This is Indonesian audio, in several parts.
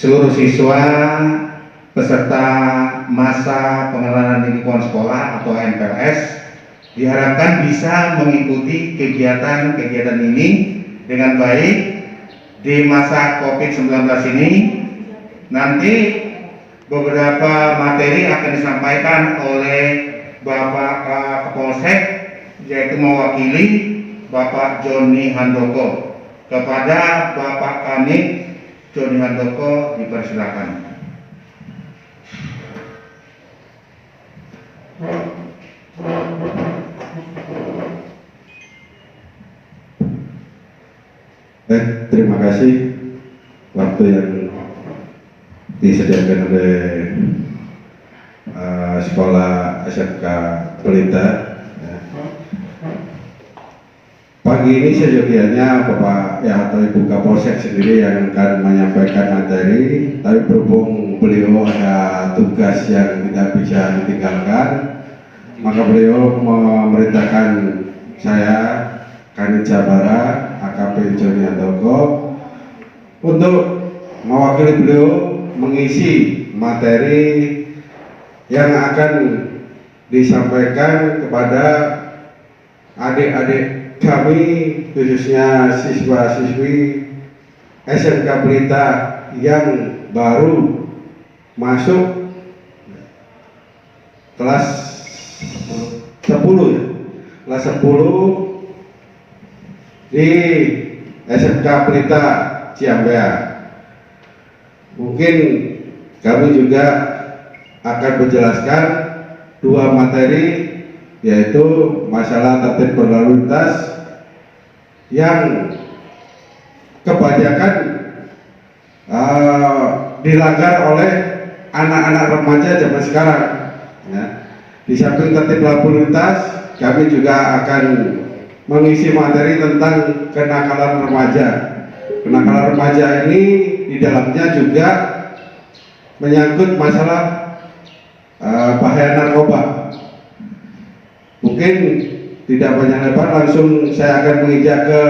seluruh siswa peserta masa pengenalan lingkungan sekolah atau MPLS diharapkan bisa mengikuti kegiatan-kegiatan ini dengan baik di masa COVID-19 ini. Nanti beberapa materi akan disampaikan oleh Bapak Kapolsek, yaitu mewakili Bapak Joni Handoko. Kepada Bapak Kanit Joni Handoko dipersilakan. Baik, terima kasih waktu yang disediakan oleh sekolah SMK Pelita. Pagi ini sejatinya Bapak atau Ibu Kapolsek sendiri yang akan menyampaikan materi, tapi berhubung beliau ada tugas yang tidak bisa ditinggalkan, maka beliau memerintahkan saya, Kanit Jabara, AKP Joni Handoko, untuk mewakili beliau mengisi materi yang akan disampaikan kepada adik-adik kami, khususnya siswa-siswi SMK Pelita yang baru masuk kelas 10 ya, kelas 10 di SMK Pelita Ciampea. Mungkin kami juga akan menjelaskan dua materi, yaitu masalah tertib berlalu lintas yang kebanyakan dilanggar oleh anak-anak remaja zaman sekarang. Ya. Di samping tertib lalu lintas, kami juga akan mengisi materi tentang kenakalan remaja. Kenakalan remaja ini di dalamnya juga menyangkut masalah bahaya narkoba. Mungkin tidak banyak lebar, langsung saya akan menginjak ke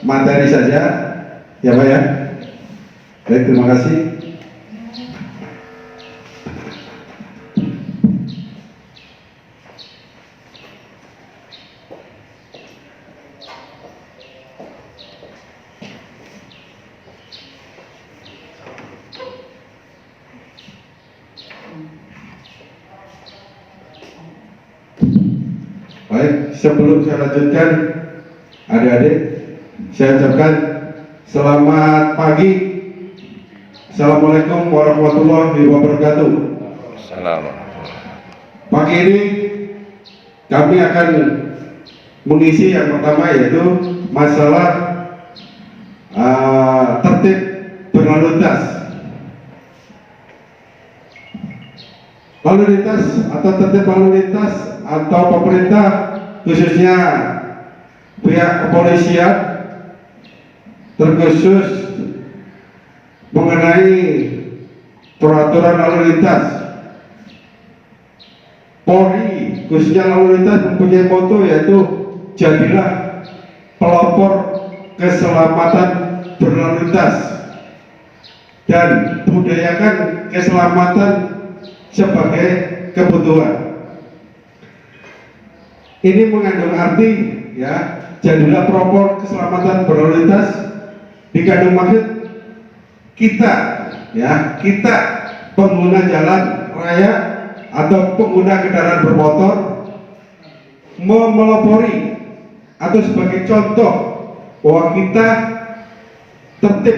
materi saja, ya Pak ya. Baik, terima kasih. Baik, sebelum saya lanjutkan, adik-adik, saya ucapkan selamat pagi. Assalamualaikum warahmatullahi wabarakatuh. Pagi ini kami akan mengisi yang pertama, yaitu masalah tertib berlalu lintas. Lalu lintas atau tertib lalu lintas atau pemerintah, khususnya pihak kepolisian, terkhusus mengenai peraturan lalu lintas. Polri, khususnya lalu lintas, mempunyai moto, yaitu jadilah pelopor keselamatan berlalu lintas dan budayakan keselamatan sebagai kebutuhan. Ini mengandung arti, ya, jadilah pelopor keselamatan berlalu lintas, dikandung maksud kita, ya, kita pengguna jalan raya atau pengguna kendaraan bermotor memelopori atau sebagai contoh bahwa kita tertib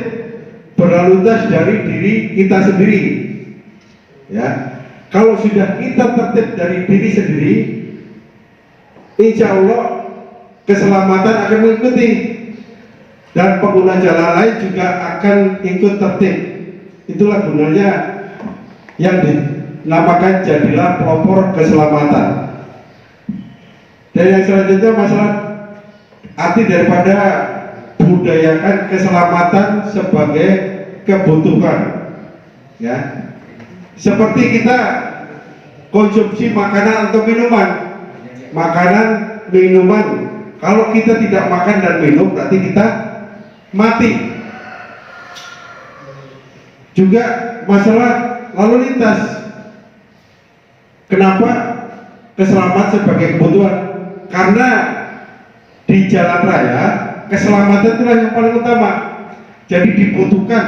berlalu lintas dari diri kita sendiri. Ya, kalau sudah kita tertib dari diri sendiri, insya Allah keselamatan akan mengikuti, dan pengguna jalan lain juga akan ikut tertib. Itulah gunanya yang dinamakan jadilah pelopor keselamatan. Dan yang selanjutnya masalah arti daripada budayakan keselamatan sebagai kebutuhan. Ya, seperti kita konsumsi makanan atau minuman. Makanan, minuman, kalau kita tidak makan dan minum berarti kita mati. Juga masalah lalu lintas. Kenapa keselamatan sebagai kebutuhan? Karena di jalan raya keselamatan itulah yang paling utama. Jadi dibutuhkan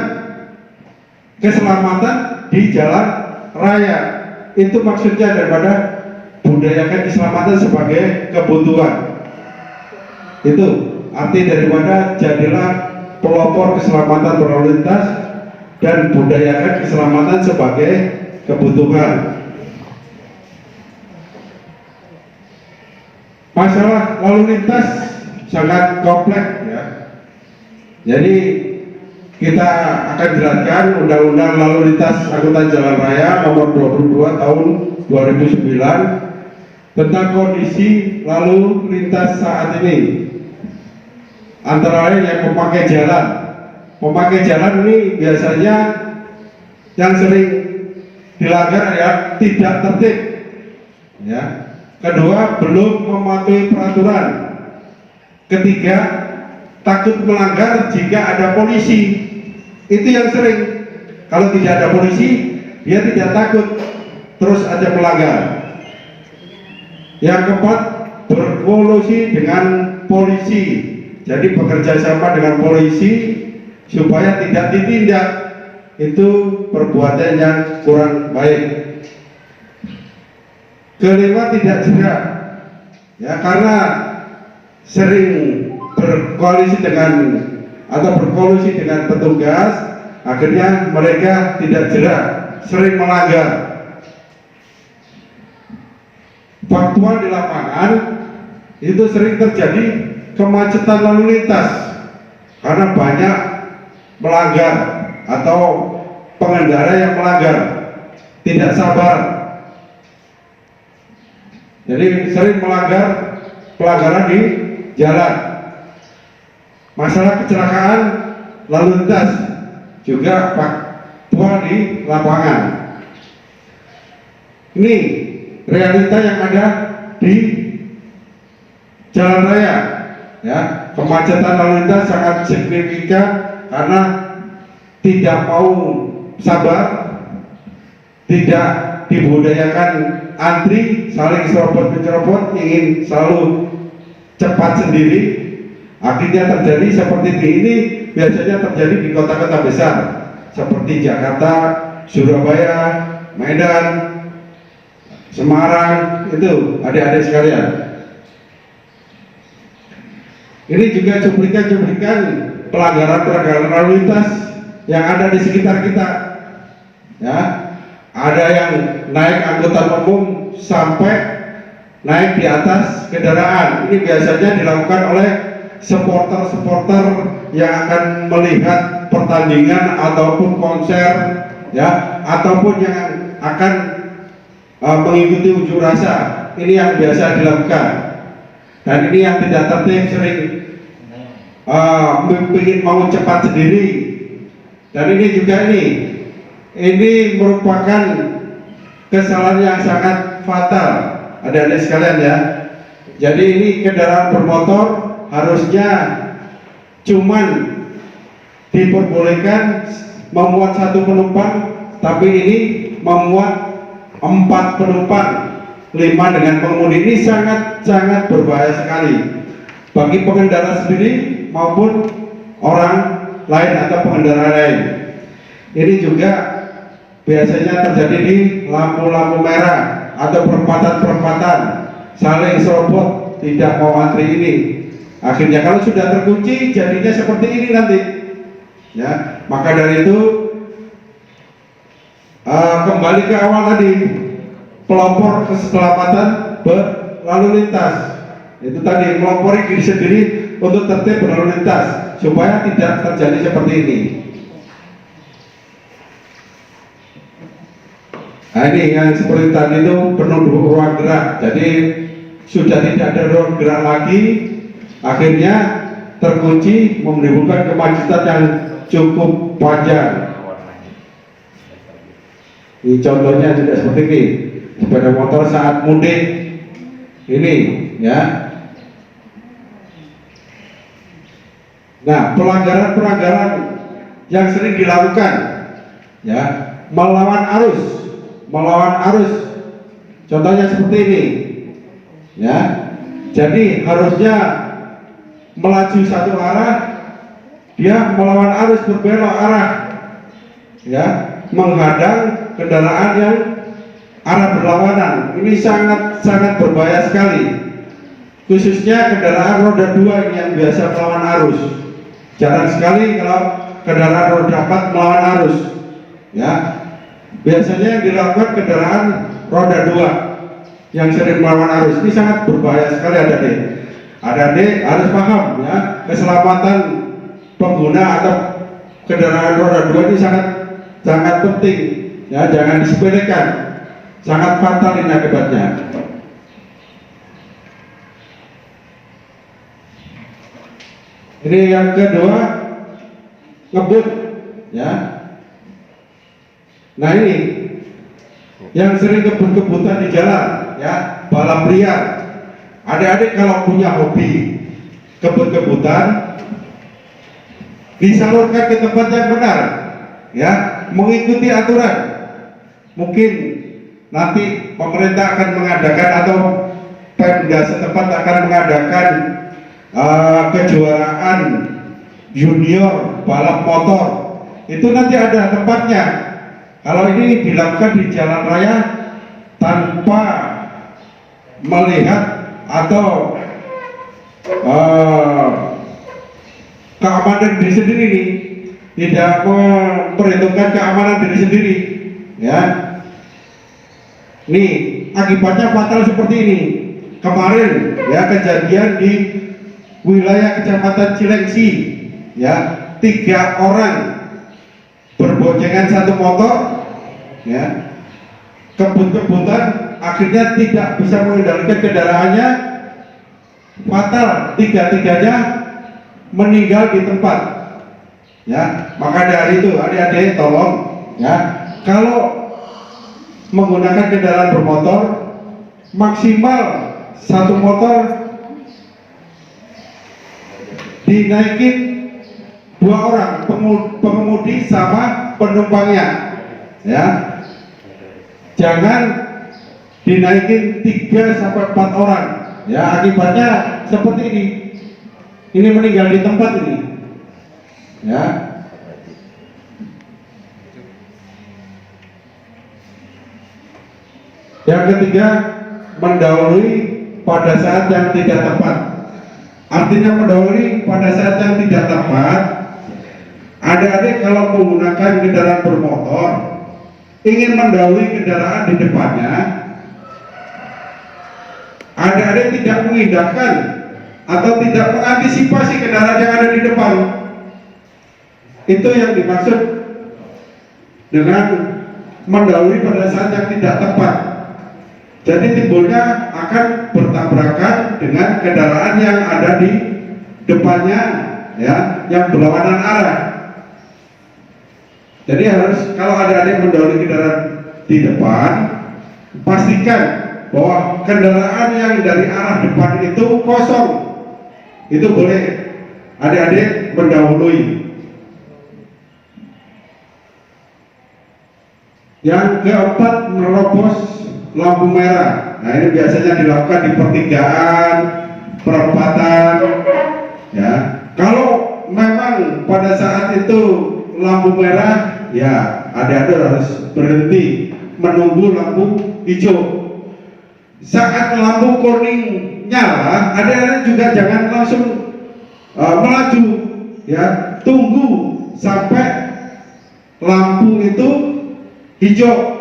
keselamatan di jalan raya. Itu maksudnya daripada budayakan keselamatan sebagai kebutuhan. Itu arti daripada jadilah pelopor keselamatan berlalu lintas dan budayakan keselamatan sebagai kebutuhan. Masalah lalu lintas sangat kompleks ya. Jadi kita akan jelaskan Undang-Undang Lalu Lintas Angkutan Jalan Raya Nomor 22 Tahun 2009 tentang kondisi lalu lintas saat ini. Antara lain yang memakai jalan. Memakai jalan ini biasanya yang sering dilanggar ya tidak tertib. Ya. Kedua, belum mematuhi peraturan. Ketiga, takut melanggar jika ada polisi. Itu yang sering. Kalau tidak ada polisi, dia tidak takut terus aja melanggar. Yang keempat, berkolusi dengan polisi. Jadi bekerja sama dengan polisi supaya tidak ditindak. Itu perbuatan yang kurang baik. Kelima, tidak jerah, ya karena sering berkoalisi dengan atau berkolusi dengan petugas, akhirnya mereka tidak jerah, sering melanggar. Faktual di lapangan itu sering terjadi kemacetan lalu lintas karena banyak melanggar atau pengendara yang melanggar, tidak sabar. Jadi sering melanggar pelanggaran di jalan. Masalah kecelakaan lalu lintas juga faktual di lapangan. Ini realita yang ada di jalan raya. Ya, kemacetan lalu lintas sangat signifikan karena tidak mau sabar, tidak dibudayakan antri, saling serobot mencerobot, ingin selalu cepat sendiri. Akhirnya terjadi seperti ini biasanya terjadi di kota-kota besar seperti Jakarta, Surabaya, Medan, Semarang. Itu adik-adik sekalian. Ini juga cuplikan-cuplikan pelanggaran lalu lintas yang ada di sekitar kita. Ya, ada yang naik angkutan umum sampai naik di atas kendaraan. Ini biasanya dilakukan oleh supporter-supporter yang akan melihat pertandingan ataupun konser, ya, ataupun yang akan mengikuti unjuk rasa. Ini yang biasa dilakukan. Dan ini yang tidak tertib, sering ingin mau cepat sendiri. Dan ini juga ini merupakan kesalahan yang sangat fatal, adik-adik sekalian ya. Jadi ini kendaraan bermotor harusnya cuman diperbolehkan memuat 1 penumpang, tapi ini memuat 4 penumpang, 5 dengan pengemudi. Ini sangat berbahaya sekali bagi pengendara sendiri maupun orang lain atau pengendara lain. Ini juga biasanya terjadi di lampu-lampu merah atau perempatan-perempatan, saling serobot, tidak mau antri ini. Akhirnya kalau sudah terkunci jadinya seperti ini nanti. Ya, maka dari itu kembali ke awal tadi, pelopor keselamatan berlalu lintas. Itu tadi melopori diri sendiri untuk tertib berlalu lintas supaya tidak terjadi seperti ini. Nah ini yang seperti tadi itu penuh ruang gerak, jadi sudah tidak ada ruang gerak lagi, akhirnya terkunci, menimbulkan kemacetan yang cukup panjang. Ini contohnya juga seperti ini, sepeda motor saat mudik ini, ya. Nah, pelanggaran-pelanggaran yang sering dilakukan ya, melawan arus. Contohnya seperti ini, ya. Jadi harusnya melaju satu arah, dia melawan arus berbelok arah, ya, menghadang kendaraan yang arah berlawanan. Ini sangat berbahaya sekali, khususnya kendaraan roda 2 ini yang biasa melawan arus. Jarang sekali kalau kendaraan roda 4 melawan arus, ya. Biasanya yang dilakukan kendaraan roda 2 yang sering melawan arus. Ini sangat berbahaya sekali, adik-adik. Adik-adik harus paham, ya, keselamatan pengguna atau kendaraan roda 2 ini sangat penting, ya, jangan disepelekan. Sangat fatal ini akibatnya. Ini yang kedua, ngebut, ya. Nah, ini yang sering kebut-kebutan di jalan, ya, balap liar. Adik-adik kalau punya hobi kebut-kebutan, disalurkan ke tempat yang benar, ya, mengikuti aturan. Mungkin nanti pemerintah akan mengadakan atau Pemda setempat akan mengadakan kejuaraan junior balap motor. Itu nanti ada tempatnya. Kalau ini dilakukan di jalan raya tanpa melihat atau keamanan diri sendiri, nih, tidak memperhitungkan keamanan diri sendiri, ya. Nih, akibatnya fatal seperti ini. Kemarin, ya, kejadian di wilayah Kecamatan Cilengsi, ya, 3 orang berboncengan satu motor, ya, kebut-kebutan, akhirnya tidak bisa mengendalikan kendaraannya, fatal, 3-tiganya meninggal di tempat, ya. Maka dari itu adik-adik tolong, ya, kalau menggunakan kendaraan bermotor maksimal satu motor dinaikin 2 orang, pengemudi sama penumpangnya, ya. Jangan dinaikin 3-4 orang, ya. Akibatnya seperti ini. Ini meninggal di tempat ini, ya. Yang ketiga, mendahului pada saat yang tidak tepat. Artinya mendahului pada saat yang tidak tepat. Adik-adik kalau menggunakan kendaraan bermotor, ingin mendahului kendaraan di depannya, adik-adik tidak mengindahkan atau tidak mengantisipasi kendaraan yang ada di depan. Itu yang dimaksud dengan mendahului pada saat yang tidak tepat. Jadi timbulnya akan bertabrakan dengan kendaraan yang ada di depannya, ya, yang berlawanan arah. Jadi harus, kalau adik-adik mendahului kendaraan di depan, pastikan bahwa kendaraan yang dari arah depan itu kosong. Itu boleh adik-adik mendahului. Yang keempat, menerobos lampu merah. Nah, ini biasanya dilakukan di pertigaan, perempatan, ya. Kalau memang pada saat itu lampu merah, ya, adik-adik harus berhenti menunggu lampu hijau. Saat lampu kuning nyala, adik-adik juga jangan langsung melaju, ya. Tunggu sampai lampu itu hijau.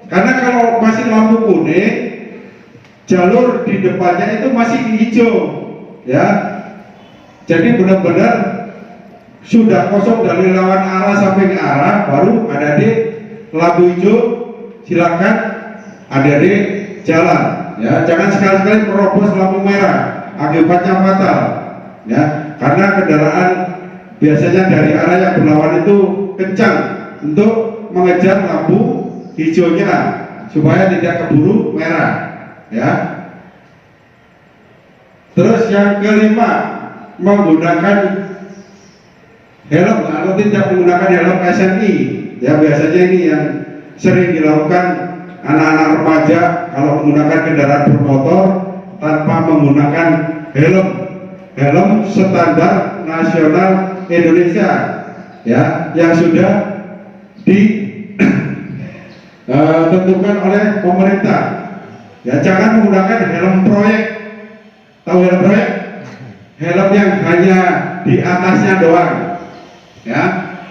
Karena kalau masih lampu kuning, jalur di depannya itu masih hijau, ya. Jadi benar-benar sudah kosong dari lawan arah sampai ke arah, baru adik-adik lampu hijau, silakan adik-adik jalan, ya. Jangan sekali-kali merobos lampu merah, akibatnya fatal, ya. Karena kendaraan biasanya dari arah yang berlawan itu kencang untuk mengejar lampu hijaunya supaya tidak keburu merah, ya. Terus yang kelima, menggunakan helm atau tidak menggunakan helm SNI, Ya biasanya ini yang sering dilakukan anak-anak remaja kalau menggunakan kendaraan bermotor tanpa menggunakan helm standar nasional Indonesia, ya, yang sudah ditentukan oleh pemerintah. Ya, jangan menggunakan helm proyek. Tahu helm proyek? Helm yang hanya di atasnya doang, ya,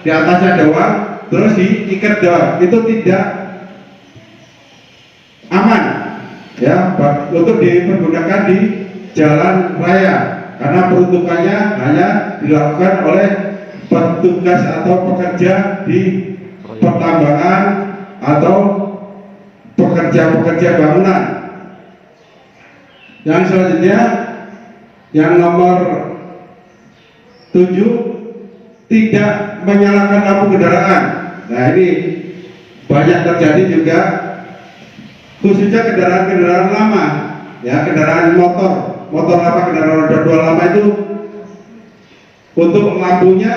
di atasnya doang, terus diikat doang. Itu tidak aman, ya, untuk dipergunakan di jalan raya, karena peruntukannya hanya dilakukan oleh petugas atau pekerja di pertambangan atau pekerja-pekerja bangunan. Yang selanjutnya, yang nomor 7, tidak menyalakan lampu kendaraan. Nah, ini banyak terjadi juga, khususnya kendaraan-kendaraan lama, ya, kendaraan motor lama, kendaraan roda 2 lama itu untuk lampunya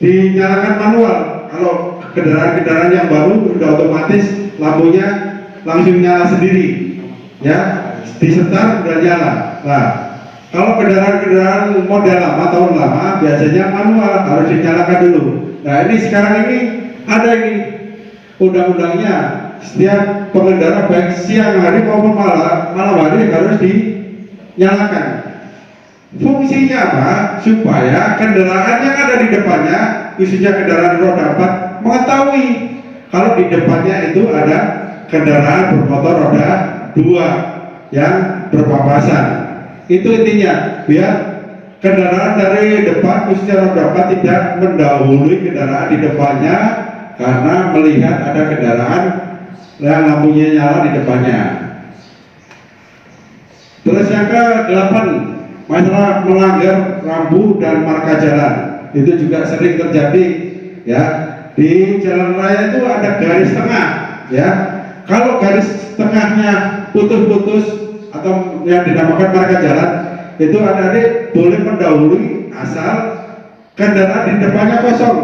dinyalakan manual. Kalau kendaraan-kendaraan yang baru sudah otomatis lampunya langsung nyala sendiri, ya, disetar dan nyala. Nah, kalau kendaraan-kendaraan model lama, tahun lama, biasanya manual, harus dinyalakan dulu. Nah, ini sekarang ini ada ini undang-undangnya, setiap pengendara baik siang hari maupun malam hari harus dinyalakan. Fungsinya apa? Supaya kendaraan yang ada di depannya, khususnya kendaraan roda 4, mengetahui kalau di depannya itu ada kendaraan bermotor roda 2 yang berpapasan. Itu intinya, biar kendaraan dari depan khususnya roda 4 tidak mendahului kendaraan di depannya karena melihat ada kendaraan yang lampunya nyala di depannya. Terus yang ke-8, masalah melanggar rambu dan marka jalan. Itu juga sering terjadi, ya. Di jalan raya itu ada garis tengah, ya. Kalau garis tengahnya putus-putus atau yang dinamakan marka jalan, itu adik-adik boleh mendahului asal kendaraan di depannya kosong,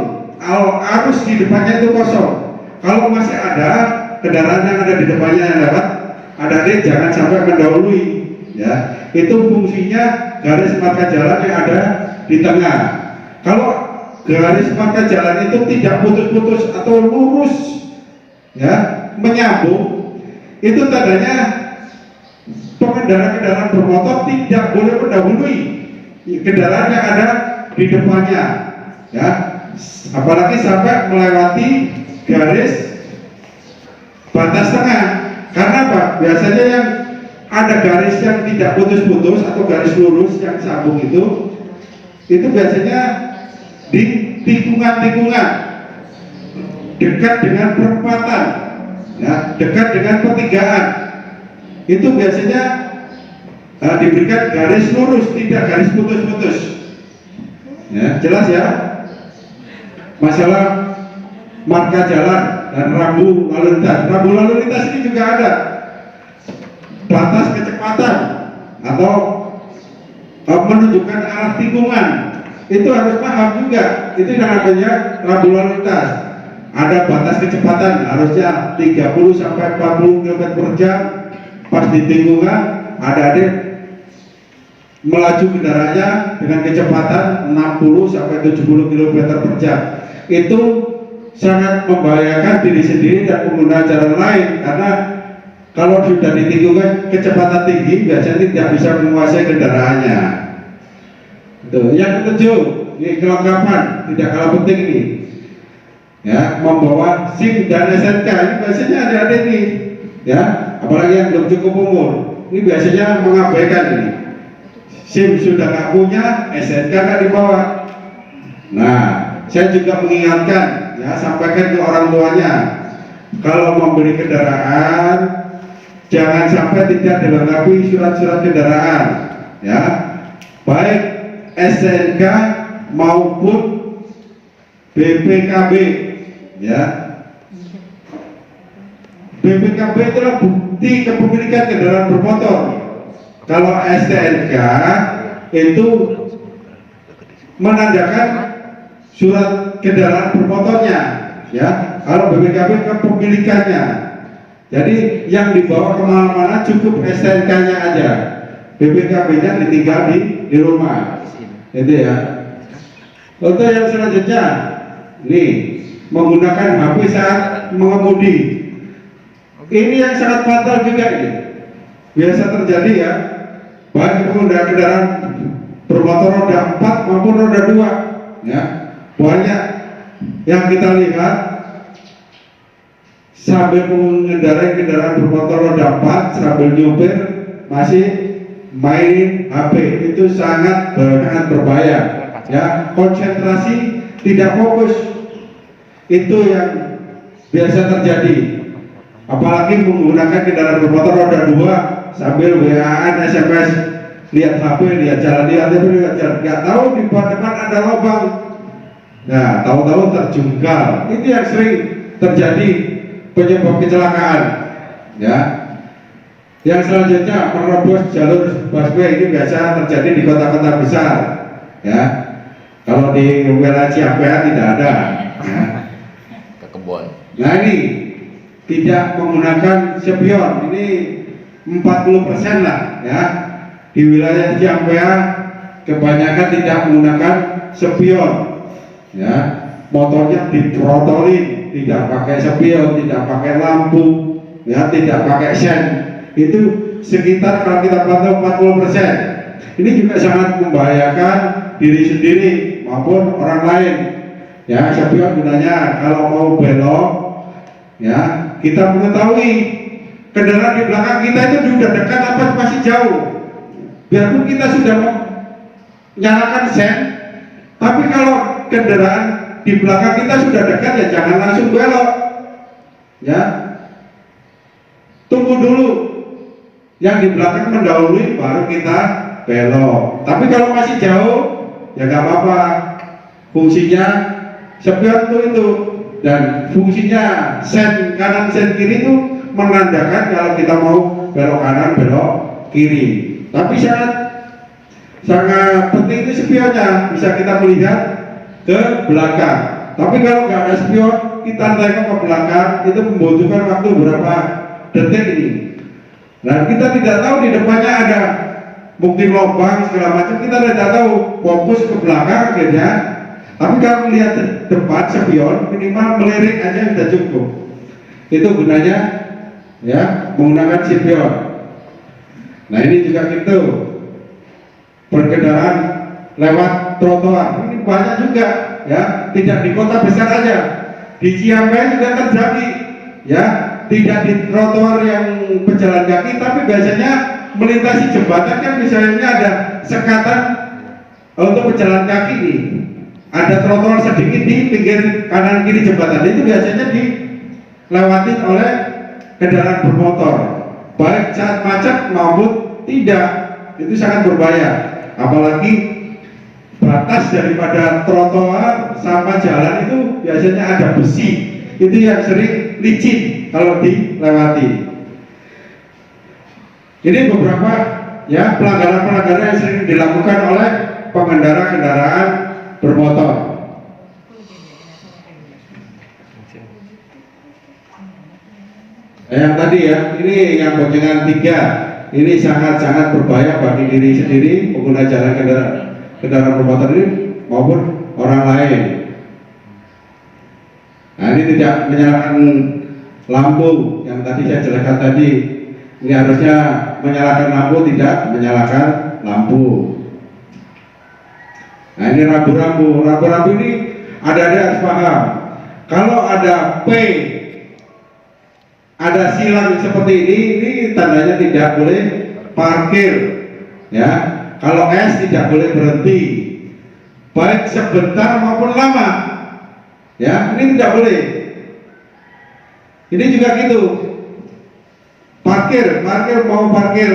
arus di depannya itu kosong. Kalau masih ada kendaraan yang ada di depannya yang lewat, adik-adik jangan sampai mendahului, ya. Itu fungsinya garis marka jalan yang ada di tengah. Kalau garis marka jalan itu tidak putus-putus atau lurus, ya, menyambung, itu tandanya pengendara kendaraan bermotor tidak boleh mendahului kendaraan yang ada di depannya, ya, apalagi sampai melewati garis batas tengah. Karena apa? Biasanya yang ada garis yang tidak putus-putus atau garis lurus yang sambung itu biasanya di tikungan-tikungan dekat dengan perempatan, ya, dekat dengan pertigaan. Itu biasanya diberikan garis lurus, tidak garis putus-putus. Ya, jelas ya. Masalah marka jalan dan rambu lalu lintas. Rambu lalu lintas ini juga ada batas kecepatan atau menunjukkan arah tikungan. Itu harus paham juga. Itu yang namanya rambu lalu lintas. Ada batas kecepatan, harusnya 30 sampai 40 km per jam. Pas di tikungan, adik-adik melaju kendaraannya dengan kecepatan 60 sampai 70 km per jam. Itu sangat membahayakan diri sendiri dan pengguna jalan lain, karena kalau sudah di tikungan kecepatan tinggi biasanya tidak bisa menguasai kendaraannya. Yang ketujuh, ini kelengkapan tidak kalah penting ini, ya, membawa SIM dan SNK. Ini biasanya adik-adik nih, ya, apalagi yang belum cukup umur, ini biasanya mengabaikan ini. SIM sudah nggak punya, SNK nggak dibawa. Nah, saya juga mengingatkan, ya, sampaikan ke orang tuanya, kalau membeli kendaraan jangan sampai tidak dilengkapi surat-surat kendaraan, ya, baik SNK maupun BPKB, ya. BPKB itulah bukti kepemilikan kendaraan bermotor. Kalau STNK itu menandakan surat kendaraan bermotornya, ya. Kalau BPKB kepemilikannya. Jadi yang dibawa kemana-mana cukup STNK-nya aja, BPKB-nya ditinggal di rumah, itu ya. Untuk yang selanjutnya, nih menggunakan HP saat mengemudi. Ini yang sangat fatal juga ini. Biasa terjadi ya, baik pengendara kendaraan bermotor roda 4 maupun roda 2, ya. Banyak yang kita lihat sambil mengendarai kendaraan bermotor roda 4 sambil nyopir masih mainin HP. Itu sangat berbahaya, ya. Konsentrasi tidak fokus, itu yang biasa terjadi. Apalagi menggunakan kendaraan bermotor roda 2 sambil WA-an, SMS, lihat HP, lihat jalan, lihat jalan, nggak tahu di depan ada lubang, nah tahu-tahu terjungkal. Itu yang sering terjadi, penyebab kecelakaan, ya. Yang selanjutnya menerobos jalur busway. Ini biasa terjadi di kota-kota besar, ya. Kalau di wilayah Ciampea tidak ada, ya. Ke kebun. Nah ini tidak menggunakan spion, ini 40% lah, ya. Di wilayah Ciampea kebanyakan tidak menggunakan spion, ya. Motornya ditrotolin, tidak pakai spion, tidak pakai lampu, ya, tidak pakai sen. Itu sekitar kalau kita pantau 40%. Ini juga sangat membahayakan diri sendiri maupun orang lain, ya. Spion gunanya kalau mau belok, ya, kita mengetahui kendaraan di belakang kita itu sudah dekat apa masih jauh. Biarpun kita sudah menyalakan sen, tapi kalau kendaraan di belakang kita sudah dekat, ya jangan langsung belok, ya. Tunggu dulu yang di belakang mendahului baru kita belok. Tapi kalau masih jauh, ya nggak apa-apa. Fungsinya spion itu dan fungsinya sen kanan sen kiri itu menandakan kalau kita mau belok kanan belok kiri. Tapi sangat penting itu spionnya, bisa kita melihat ke belakang. Tapi kalau nggak ada spion, kita tengok ke belakang, itu membutuhkan waktu berapa detik ini. Nah, kita tidak tahu di depannya ada mungkin lubang segala macam, kita tidak tahu, fokus ke belakang akhirnya. Tapi kalau melihat depan spion, minimal melirik aja sudah cukup. Itu gunanya, ya, menggunakan spion. Nah ini juga gitu, berkendaraan lewat trotoar ini banyak juga, ya. Tidak di kota besar aja, di Ciampea juga terjadi, ya. Tidak di trotoar yang pejalan kaki, tapi biasanya melintasi jembatan kan misalnya ada sekatan untuk pejalan kaki nih, ada trotoar sedikit di pinggir kanan kiri jembatan, itu biasanya dilewati oleh kendaraan bermotor, baik saat macet maupun tidak. Itu sangat berbahaya. Apalagi batas daripada trotoar sama jalan itu biasanya ada besi, itu yang sering licin kalau dilewati. Ini beberapa, ya, pelanggaran-pelanggaran yang sering dilakukan oleh pengendara kendaraan bermotor. Yang tadi ya, ini yang boncengan 3, ini sangat-sangat berbahaya bagi diri sendiri, pengguna jalan kendaraan bermotor ini maupun orang lain. Nah ini tidak menyalakan lampu yang tadi saya jelaskan tadi. Ini harusnya menyalakan lampu, tidak menyalakan lampu. Nah ini rambu-rambu. Rambu-rambu ini ada harus paham. Kalau ada P, ada silang seperti ini tandanya tidak boleh parkir, ya. Kalau S tidak boleh berhenti, baik sebentar maupun lama, ya. Ini tidak boleh. Ini juga gitu. Parkir mau parkir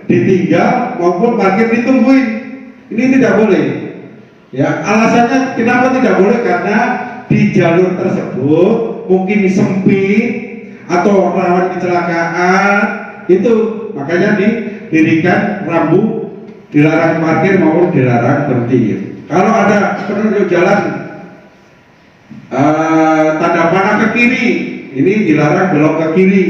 ditinggal maupun parkir ditungguin, ini tidak boleh. Ya, alasannya kenapa tidak boleh? Karena di jalur tersebut mungkin sempit atau rawan kecelakaan, itu makanya didirikan rambu dilarang parkir maupun dilarang berhenti. Kalau ada penunjuk jalan tanda panah ke kiri, ini dilarang belok ke kiri.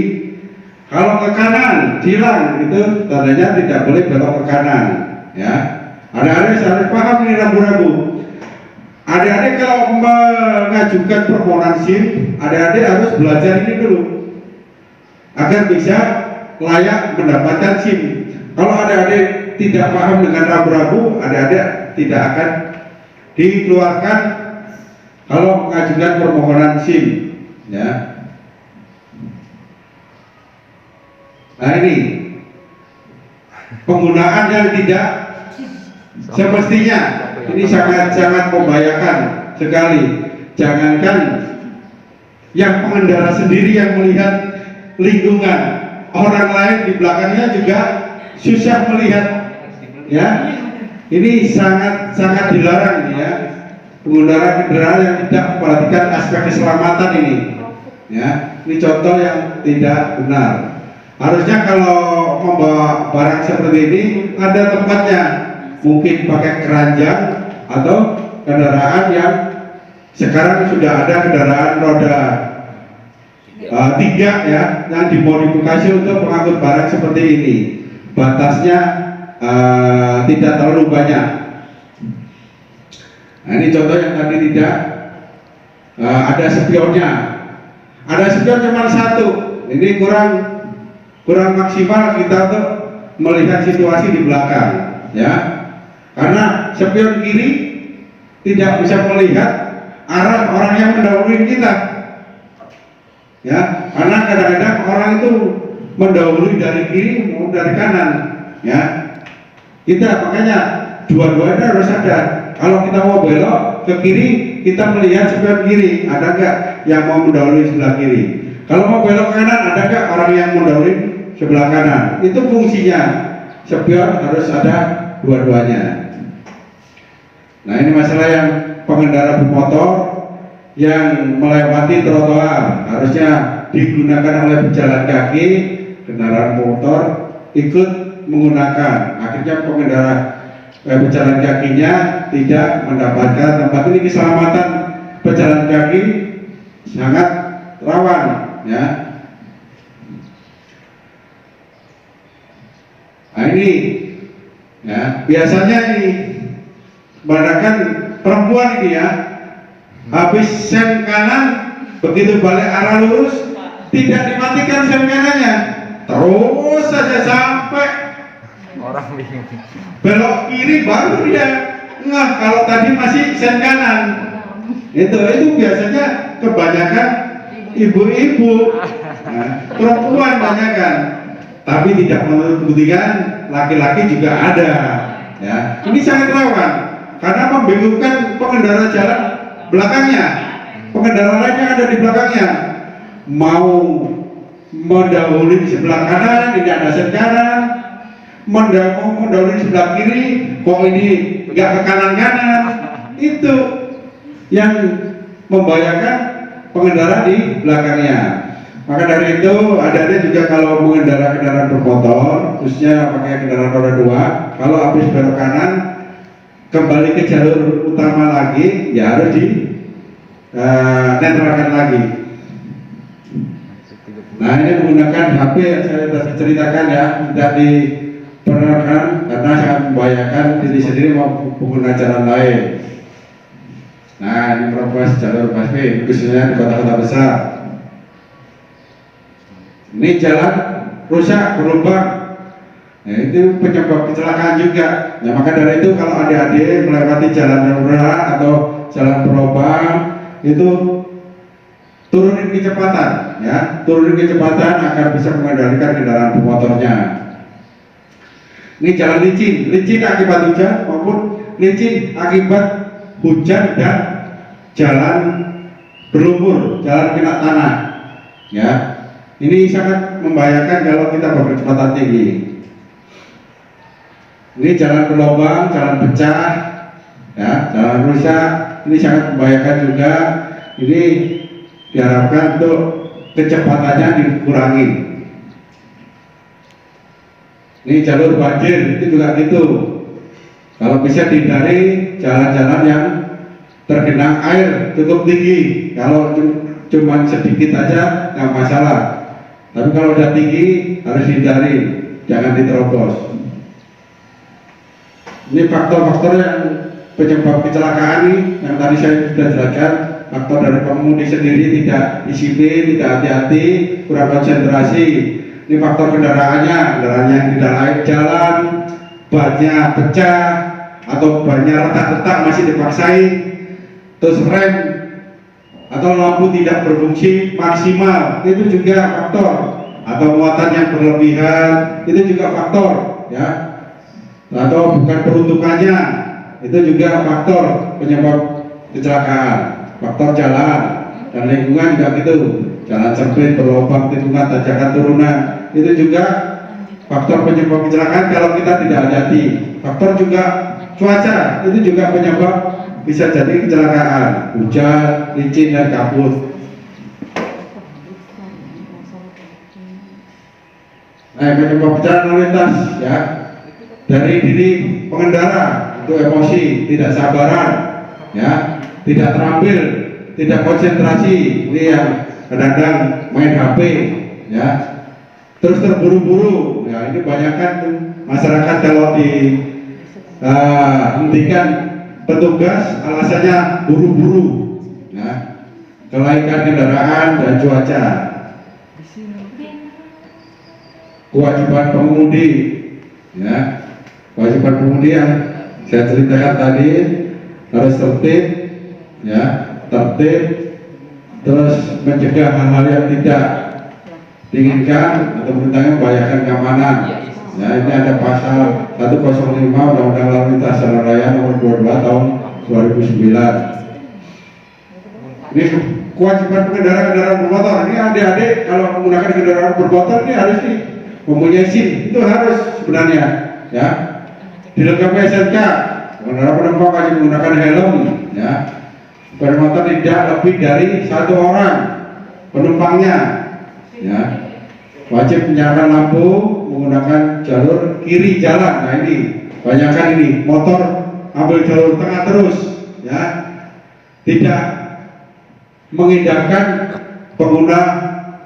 Kalau ke kanan, silang, itu tandanya tidak boleh belok ke kanan. Ya, adik-adik harus paham ini ragu-ragu. Adik-adik kalau mengajukan permohonan SIM, adik-adik harus belajar ini dulu agar bisa layak mendapatkan SIM. Kalau adik-adik tidak paham dengan ragu-ragu, adik-adik tidak akan dikeluarkan kalau mengajukan permohonan SIM. Ya. Nah ini penggunaan yang tidak semestinya, ini sangat-sangat membahayakan sekali. Jangankan yang pengendara sendiri yang melihat lingkungan, orang lain di belakangnya juga susah melihat. Ya, ini sangat dilarang ya, pengendara kendaraan yang tidak memperhatikan aspek keselamatan ini. Ya, ini contoh yang tidak benar. Harusnya kalau membawa barang seperti ini ada tempatnya, mungkin pakai keranjang atau kendaraan yang sekarang sudah ada kendaraan roda 3 ya, yang dimodifikasi untuk mengangkut barang seperti ini. Batasnya tidak terlalu banyak. Nah, ini contoh yang tadi tidak ada spionnya. Ada spion cuma 1. Ini kurang maksimal kita untuk melihat situasi di belakang, ya. Karena spion kiri tidak bisa melihat arah orang yang mendahului kita, ya. Karena kadang-kadang orang itu mendahului dari kiri maupun dari kanan, ya. Kita makanya dua-duanya harus ada. Kalau kita mau belok ke kiri, kita melihat spion kiri, ada nggak yang mau mendahului sebelah kiri. Kalau mau belok ke kanan, ada nggak orang yang mendahului sebelah kanan. Itu fungsinya. Spion harus ada dua-duanya. Nah ini masalah yang pengendara bermotor yang melewati trotoar, harusnya digunakan oleh pejalan kaki, kendaraan motor ikut menggunakan. Akhirnya pengendara pejalan kakinya tidak mendapatkan tempat. Ini keselamatan pejalan kaki sangat rawan, ya. Nah ini, ya, biasanya ini bahkan perempuan ini ya, habis sen kanan begitu balik arah lurus tidak dimatikan sen kanannya, terus saja sampai Orang bingung. belok kiri baru dia ngeh kalau tadi masih sen kanan. Itu biasanya kebanyakan ibu-ibu, nah, perempuan banyak kan, tapi tidak membuktikan laki-laki juga ada. Ya, ini sangat rawan karena membingungkan pengendara jalan belakangnya, pengendara lainnya ada di belakangnya, mau mendahului di sebelah kanan tidak ada sen kanan, mau mendahului di sebelah kiri kok ini nggak ke kanan. Itu yang membahayakan pengendara di belakangnya. Maka dari itu ada juga kalau mengendara kendaraan bermotor, khususnya pakai kendaraan roda 2, kalau habis belok kanan kembali ke jalur utama lagi, ya harus di netralkan lagi. Nah ini menggunakan HP yang saya sudah ceritakan ya, tidak diperkenalkan karena sangat membahayakan diri sendiri maupun pengguna jalan lain. Nah ini menerobos jalur busway khususnya di kota-kota besar. Ini jalan rusak, berlubang, nah, itu penyebab kecelakaan juga. Nah maka dari itu kalau adik-adik melewati jalan darurat atau jalan berlubang itu turunin kecepatan, ya, turunin kecepatan agar bisa mengendalikan kendaraan bermotornya. Ini jalan licin akibat hujan maupun licin akibat hujan dan jalan berlumpur, jalan kena tanah, ya. Ini sangat membahayakan kalau kita berkecepatan tinggi. Ini jalan berlubang, jalan pecah, ya, jalan rusak. Ini sangat membahayakan juga. Ini diharapkan untuk kecepatannya dikurangi. Ini jalur banjir itu juga gitu. Kalau bisa dihindari jalan-jalan yang tergenang air cukup tinggi. Kalau cuma sedikit aja nggak masalah, tapi kalau udah tinggi harus dihindari, jangan diterobos. Ini faktor-faktor yang penyebab kecelakaan nih, yang tadi saya sudah jelaskan. Faktor dari pengemudi sendiri tidak disiplin, tidak hati-hati, kurang konsentrasi. Ini faktor kendaraannya yang tidak layak jalan, bannya pecah atau bannya retak-retak masih dipaksain, terus rem atau lampu tidak berfungsi maksimal, itu juga faktor. Atau muatan yang berlebihan, itu juga faktor, ya. Atau bukan peruntukannya, itu juga faktor penyebab kecelakaan. Faktor jalan dan lingkungan juga gitu, jalan sempit, berlubang, tikungan, tanjakan, turunan, itu juga faktor penyebab kecelakaan kalau kita tidak hati-hati. Faktor juga cuaca, itu juga penyebab bisa jadi kecelakaan, hujan, licin, dan kabut. Nah, penyebab kecelakaan lalu lintas, ya, dari diri pengendara, itu emosi, tidak sabaran, ya, tidak terampil, tidak konsentrasi. Ini yang kadang-kadang main HP, ya, terus terburu-buru. Ya, ini banyak kan masyarakat kalau dihentikan petugas alasannya buru-buru, ya, kelaikan kendaraan dan cuaca. Kewajiban pengemudi, ya, kewajiban pengemudi yang saya ceritakan tadi harus tertib, ya, tertib, terus mencegah hal-hal yang tidak diinginkan atau bertentangan membahayakan keamanan. Ya, ini ada pasal 105 Undang-Undang Lalu Lintas Jalan Raya nomor 22 tahun 2009. Ini kewajiban pengendara kendaraan bermotor. Ini adik-adik kalau menggunakan kendaraan bermotor ini harus mempunyai SIM, itu harus sebenarnya, ya. Dilengkapi SNK. Pengendara penumpang wajib menggunakan helm, ya. Sepeda motor tidak lebih dari 1 orang penumpangnya, ya. Wajib menyalakan lampu, menggunakan jalur kiri jalan. Nah, ini banyakkan ini motor ambil jalur tengah terus, ya. Tidak mengindahkan pengguna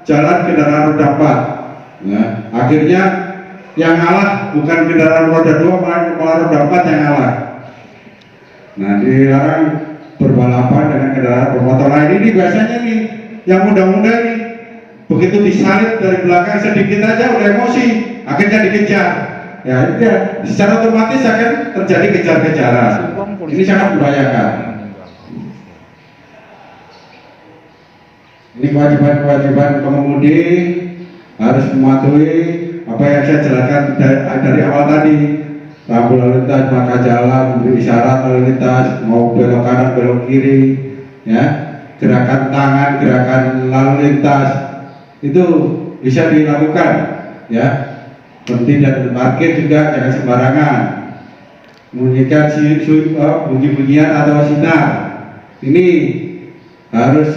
jalan kendaraan roda 4. Ya. Akhirnya yang ngalah bukan kendaraan roda 2, malah roda 4 yang ngalah. Nah, dilarang berbalapan dengan kendaraan bermotor lain. Ini biasanya nih yang muda-muda ini begitu disalip dari belakang sedikit aja udah emosi, akhirnya dikejar. Ya, ini ya, secara otomatis akan terjadi kejar-kejaran. Ini sangat membahayakan. Ini kewajiban pengemudi harus mematuhi apa yang saya jelaskan dari awal tadi. Rambu lalu lintas, marka jalan, memberi isyarat lalu lintas, mau belok kanan, belok kiri, ya, gerakan tangan, gerakan lalu lintas itu bisa dilakukan, ya. Berhenti dan parkir juga jangan sembarangan. Membunyikan bunyi-bunyian atau sinar, ini harus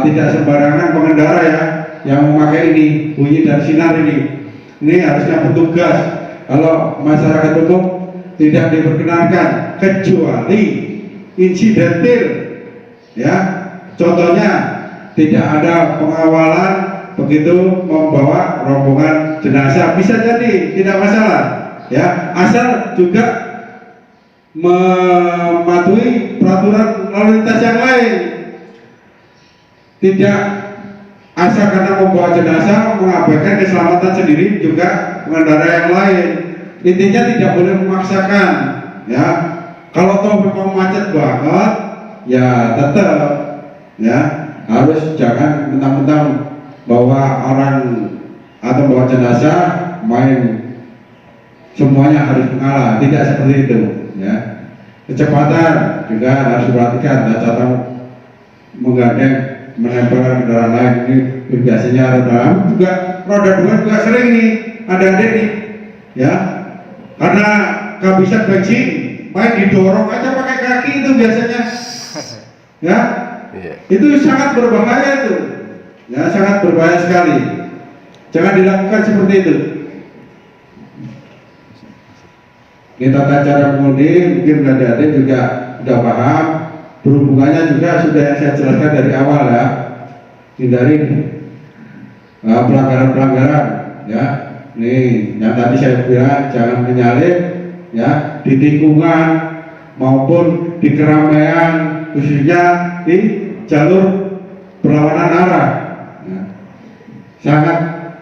tidak sembarangan pengendara, ya, yang memakai ini bunyi dan sinar ini. Ini harusnya petugas. Kalau masyarakat umum tidak diperkenankan kecuali insidentil, ya. Contohnya tidak ada pengawalan begitu membawa rombongan jenazah, bisa jadi tidak masalah, ya, asal juga mematuhi peraturan lalu lintas yang lain. Tidak asal karena membawa jenazah mengabaikan keselamatan sendiri juga pengendara yang lain. Intinya tidak boleh memaksakan, ya. Kalau toh memang macet banget, ya tetap, ya, harus jangan mentang-mentang bawa orang atau bawa jenazah main semuanya harus mengalah, tidak seperti itu, ya. Kecepatan juga harus diperhatikan, dan cara menggandeng menempelkan kendaraan lain. Ini biasanya roda 2 juga sering nih adik-adik nih, ya, karena kehabisan bensin main didorong aja pakai kaki itu biasanya, ya. Itu sangat berbahaya itu, ya, sangat berbahaya sekali. Jangan dilakukan seperti itu. Ini tata cara mengemudi mungkin adik-adik juga sudah paham, berhubungannya juga sudah saya jelaskan dari awal ya, hindari pelanggaran-pelanggaran ya. Nih yang tadi saya bilang jangan menyalip ya di tikungan maupun di keramaian, khususnya di jalur berlawanan arah ya. Sangat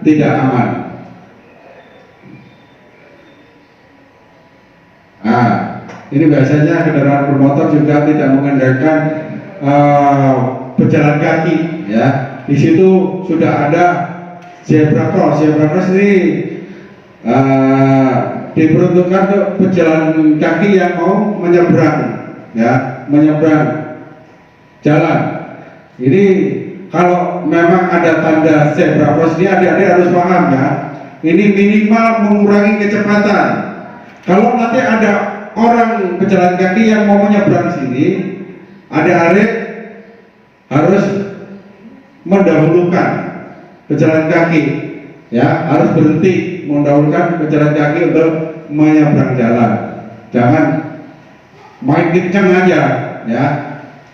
tidak aman. Nah, ini biasanya kendaraan bermotor juga tidak mengendalikan pejalan kaki ya. Di situ sudah ada zebra cross. Zebra cross ini diperuntukkan untuk pejalan kaki yang mau menyeberang ya, menyeberang jalan. Ini kalau memang ada tanda zebra cross ini, adik-adik harus paham ya. Ini minimal mengurangi kecepatan. Kalau nanti ada orang pejalan kaki yang mau menyeberang sini, adik-adik harus mendahulukan pejalan kaki ya, harus berhenti mendahulukan pejalan kaki untuk menyeberang jalan. Jangan main kencang aja ya.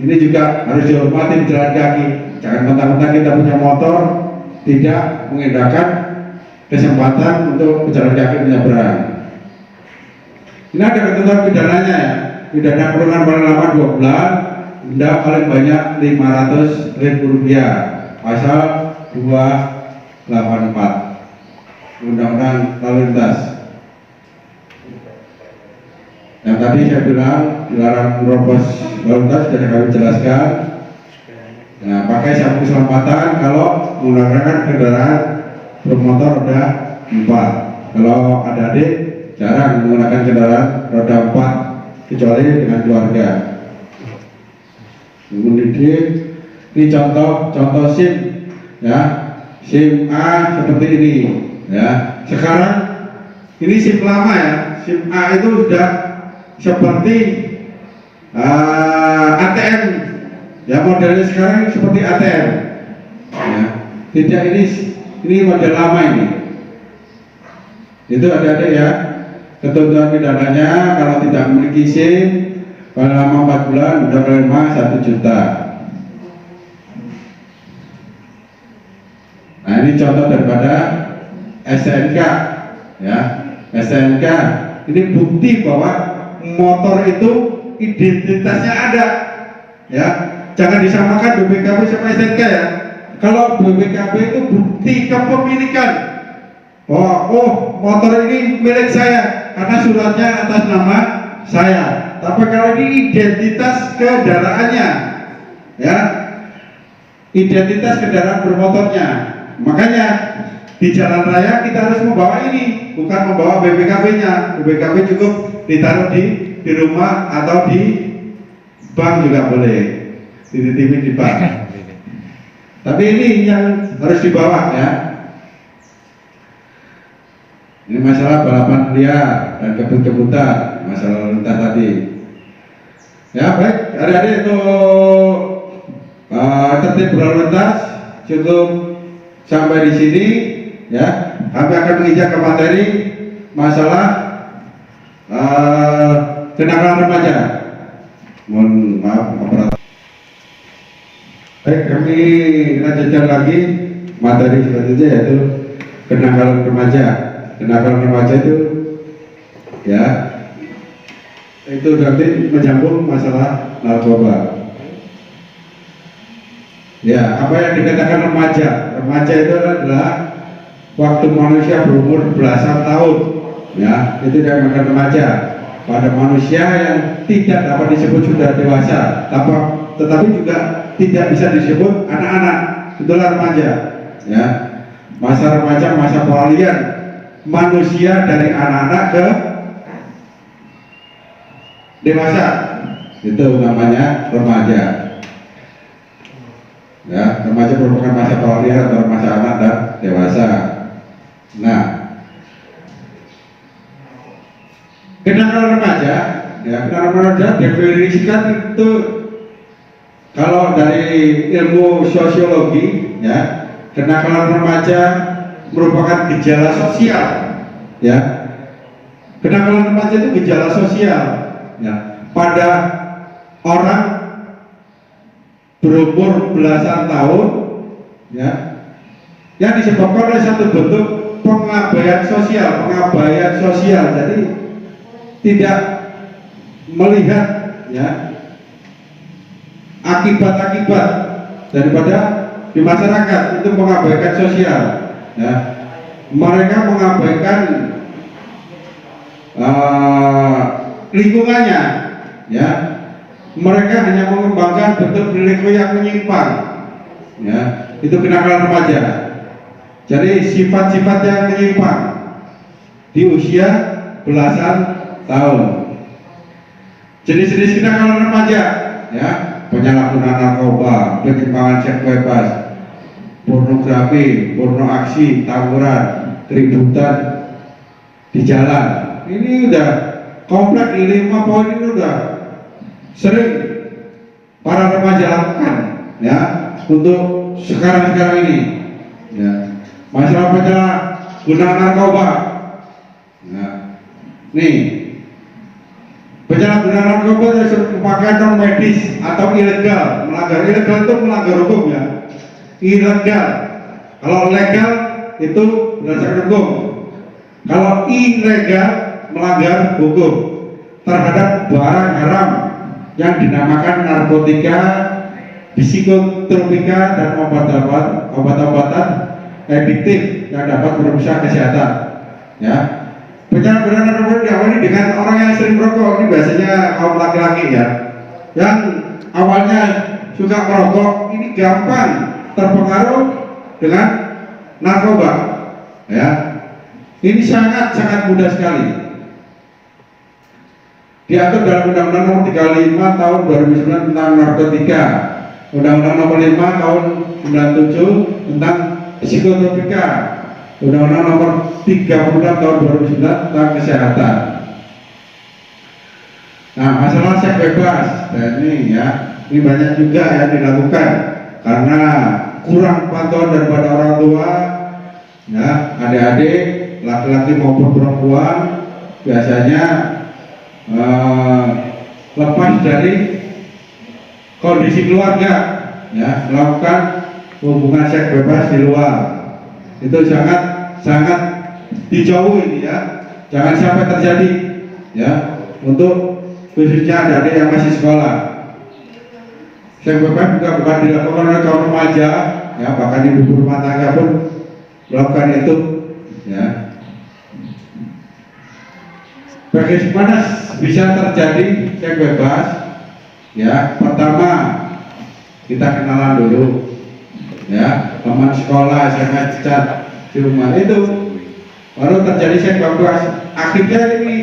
Ini juga harus dihormati pejalan kaki. Jangan mentang-mentang kita punya motor tidak mengindahkan kesempatan untuk pejalan kaki menyeberang. Ini ada ketentuan pidananya ya. Pidana kurungan paling lama 2 bulan, denda paling banyak Rp500.000. Pasal 284 Undang-Undang Lalu Lintas. Yang tadi saya bilang dilarang menerobos lalu lintas sudah kami jelaskan. Nah, pakai sabuk keselamatan kalau menggunakan kendaraan bermotor roda 4. Kalau adik-adik jarang menggunakan kendaraan roda 4 kecuali dengan keluarga. Kemudian ini contoh SIM ya, SIM A seperti ini ya. Sekarang ini SIM lama ya, SIM A itu sudah seperti ATM ya, modelnya sekarang seperti ATM ya. Tidak, ini model lama ini. Itu adik-adik ya, ketentuan pidananya kalau tidak memiliki SIM paling lama 4 bulan, udah menerima 1 juta. Nah, ini contoh daripada STNK ya. STNK ini bukti bahwa motor itu identitasnya ada ya. Jangan disamakan BPKB sama STNK ya. Kalau BPKB itu bukti kepemilikan bahwa oh motor ini milik saya karena suratnya atas nama saya. Tapi kalau ini identitas kendaraannya ya, identitas kendaraan bermotornya. Makanya di jalan raya kita harus membawa ini, bukan membawa BPKB-nya. BPKB cukup ditaruh di rumah atau di bank juga boleh, dititipin di bank. Tapi ini yang harus dibawa ya. Ini masalah balapan liar dan kebut-kebutan, masalah lalu lintas tadi. Ya baik, adik-adik untuk tertib berlalu lintas cukup sampai di sini ya. Kami akan menginjak ke materi masalah kenakalan remaja. Mohon maaf operator. Baik, kami lanjutkan lagi materi selanjutnya yaitu kenakalan remaja. Kenakalan remaja itu ya, itu nanti menyambung masalah narkoba. Ya, apa yang dikatakan remaja? Remaja itu adalah waktu manusia berumur belasan tahun. Ya, itu dinamakan remaja. Pada manusia yang tidak dapat disebut sudah dewasa, tetapi juga tidak bisa disebut anak-anak. Itulah remaja. Ya, masa remaja, masa peralihan manusia dari anak-anak ke dewasa, itu namanya remaja. Ya, remaja merupakan masa peralihan antara masa anak dan dewasa. Nah, kenakalan remaja, ya, kenakalan remaja definisikan itu kalau dari ilmu sosiologi, ya, kenakalan remaja merupakan gejala sosial, ya. Kenakalan remaja itu gejala sosial, ya, pada orang berumur belasan tahun, ya, yang disebabkan oleh satu bentuk pengabaian sosial, jadi tidak melihat, ya, akibat-akibat daripada di masyarakat, itu mengabaikan sosial, ya. Mereka mengabaikan lingkungannya, ya. Mereka hanya mengembangkan bentuk perilaku yang menyimpang, ya. Itu kenakalan remaja. Jadi sifat-sifat yang menyimpang di usia belasan tahun. Jenis-jenis kenakalan remaja, ya, penyalahgunaan narkoba, penyimpangan seks bebas, pornografi, porno aksi, tawuran, keributan di jalan. Ini udah kompleks, 5 poin ini udah sering para remaja lakukan, ya, untuk sekarang ini, ya. Masalah penyalahgunaan narkoba, ya. Nih, penyalahgunaan narkoba dari pemakaian non medis atau ilegal, melanggar ilegal itu melanggar hukum, ya. Ilegal, kalau legal itu berdasarkan hukum, kalau ilegal melanggar hukum terhadap barang haram yang dinamakan narkotika, psikotropika, dan obat-obatan adiktif yang dapat merusak kesehatan, ya. Penyalahgunaan narkoba diawali dengan orang yang sering merokok. Ini biasanya kaum laki-laki, ya, yang awalnya suka merokok, ini gampang terpengaruh dengan narkoba, ya. Ini sangat mudah sekali. Diatur dalam Undang-Undang Nomor 35 Tahun 2009 tentang narkotika, Undang-Undang Nomor 5 Tahun 97 tentang psikotropika, Undang-Undang Nomor 36 Tahun 2009 tentang kesehatan. Nah, masalah seks bebas, dan ini, ya, ini banyak juga yang dilakukan karena kurang pantauan daripada orang tua, ya, adik-adik, laki-laki maupun perempuan biasanya lepas dari kondisi keluarga, ya, melakukan hubungan seks bebas di luar. Itu sangat dijauhi, ya, jangan sampai terjadi, ya, untuk khususnya adik-adik yang masih sekolah. Seks bebas juga bukan dilakukan oleh kaum remaja, ya, bahkan ibu rumah tangga pun melakukan itu, ya. Bagaimana bisa terjadi seks bebas? Ya, pertama kita kenalan dulu, ya, teman sekolah, SMA, cat di rumah, itu baru terjadi seks bebas. Akhirnya ini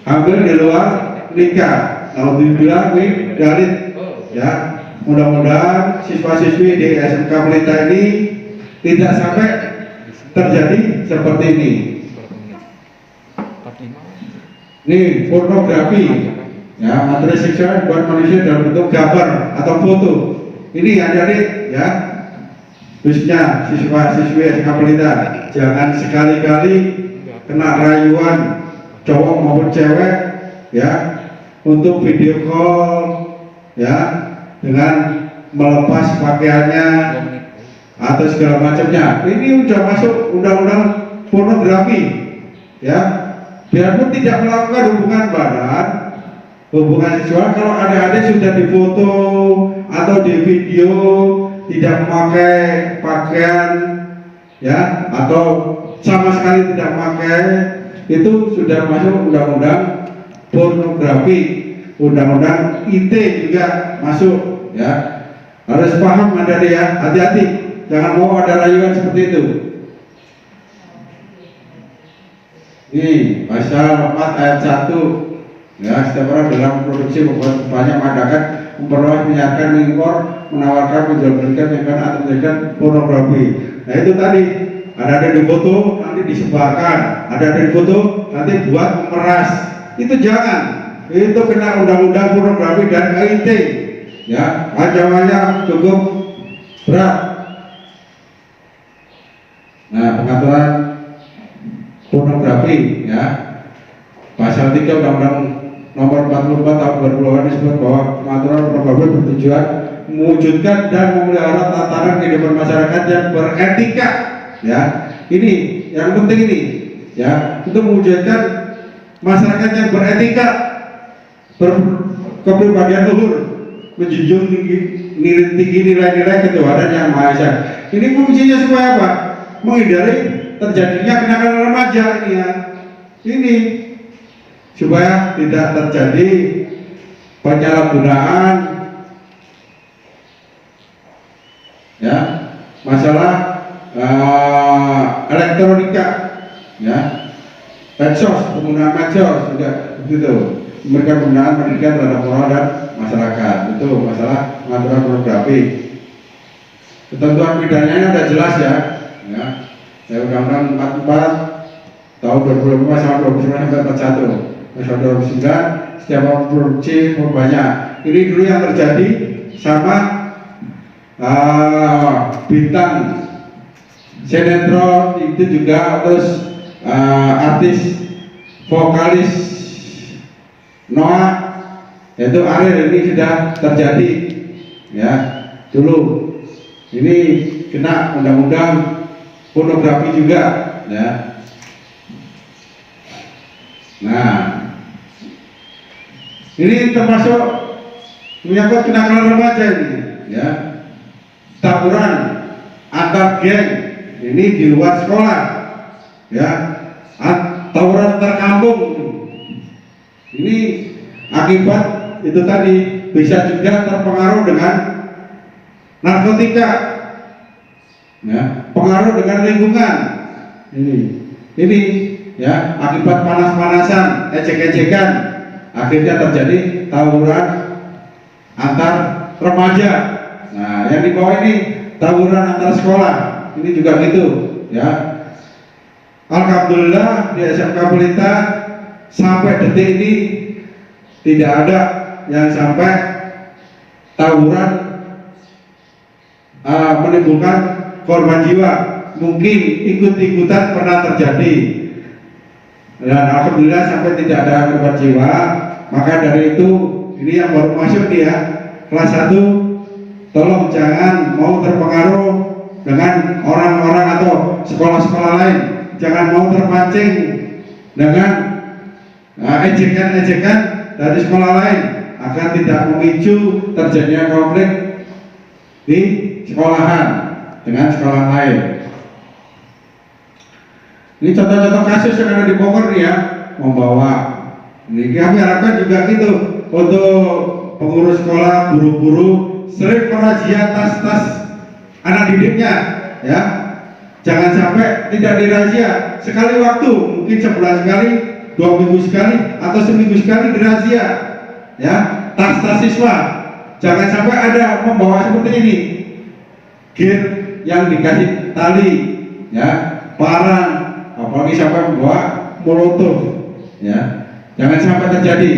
hamil di luar nikah. Kalau dibilang ini dari, ya, mudah-mudahan siswa-siswi di SMK Pelita ini tidak sampai terjadi seperti ini. Ini pornografi, ya, materi seksual buat manusia dalam bentuk gambar atau foto. Ini adik-adik, ya, khususnya siswa-siswi SMK Pelita, jangan sekali-kali kena rayuan cowok maupun cewek, ya, untuk video call, ya, dengan melepas pakaiannya atau segala macamnya. Ini udah masuk undang-undang pornografi, ya. Biarpun tidak melakukan hubungan badan, hubungan seksual, kalau adik-adik sudah difoto atau di video tidak memakai pakaian, ya, atau sama sekali tidak memakai, itu sudah masuk undang-undang pornografi. Undang-undang ITE juga masuk, ya. Harus paham adik-adik, ya, hati-hati, jangan mau ada rayuan seperti itu. Ini pasal 4 ayat 1, ya, setiap orang dalam produksi membuat banyak mengadakan, memperluas, menyiarkan, mengimpor, menawarkan, menjualbelikan, menyiarkan atau menjadikan pornografi. Nah, itu tadi ada di foto nanti disebarkan, ada di foto nanti buat memeras. Itu jangan. Itu kena undang-undang pornografi dan KIT, ya, ancamannya cukup berat. Nah, pengaturan pornografi, ya, pasal 3 Undang-Undang Nomor 44 Tahun 2008 disebut bahwa pengaturan pornografi bertujuan mewujudkan dan memelihara tatanan kehidupan masyarakat yang beretika. Ya, ini yang penting ini, ya, untuk mewujudkan masyarakat yang beretika, berkepribadian luhur, menjunjung tinggi nilai-nilai ketuhanan yang maha esa. Ini fungsinya supaya apa? Menghindari terjadinya kenakalan remaja ini, ya. Ini supaya tidak terjadi penyalahgunaan, ya, masalah elektronika, ya, medsos, penggunaan medsos juga begitu, memberikan penggunaan pendidikan terhadap moral dan masyarakat. Itu masalah pengaturan pornografi. Ketentuan pidananya sudah jelas, ya, ya. Undang-Undang 44 tahun 2005 sampai 29 sampai 41. Pasal 29, setiap orang produksi banyak. Ini dulu yang terjadi sama bintang sinetron itu juga, terus artis vokalis Noah, yaitu Ariel, ini sudah terjadi, ya, dulu. Ini kena undang-undang pornografi juga, ya. Nah, ini termasuk menyangkut kenakalan remaja ini, ya. Tawuran antar geng ini di luar sekolah, ya. Tawuran antar kampung ini akibat itu tadi bisa juga terpengaruh dengan narkotika, ya, pengaruh dengan lingkungan ini, ya, akibat panas-panasan, ejek-ejekan, akhirnya terjadi tawuran antar remaja. Nah, yang di bawah ini tawuran antar sekolah, ini juga gitu, ya. Alhamdulillah di SMK Pelita sampai detik ini tidak ada yang sampai tawuran menimbulkan korban jiwa. Mungkin ikut-ikutan pernah terjadi, dan alhamdulillah sampai tidak ada korban jiwa. Maka dari itu, ini yang baru masuk nih, ya, kelas 1, tolong jangan mau terpengaruh dengan orang-orang atau sekolah-sekolah lain. Jangan mau terpancing dengan ejekan-ejekan dari sekolah lain, agar tidak memicu terjadinya konflik di sekolahan dengan sekolah lain. Ini contoh-contoh kasus yang ada di Bogor nih, ya, membawa. Ini kami harapkan juga gitu untuk pengurus sekolah, guru-guru sering merazia tas-tas anak didiknya, ya. Jangan sampai tidak dirazia sekali waktu, mungkin sebulan sekali, 2 minggu sekali, atau seminggu sekali dirazia, ya, tas-tas siswa. Jangan sampai ada membawa seperti ini, gear yang dikasih tali, ya, parang, apalagi sampai membawa molotov, ya. Jangan sampai terjadi.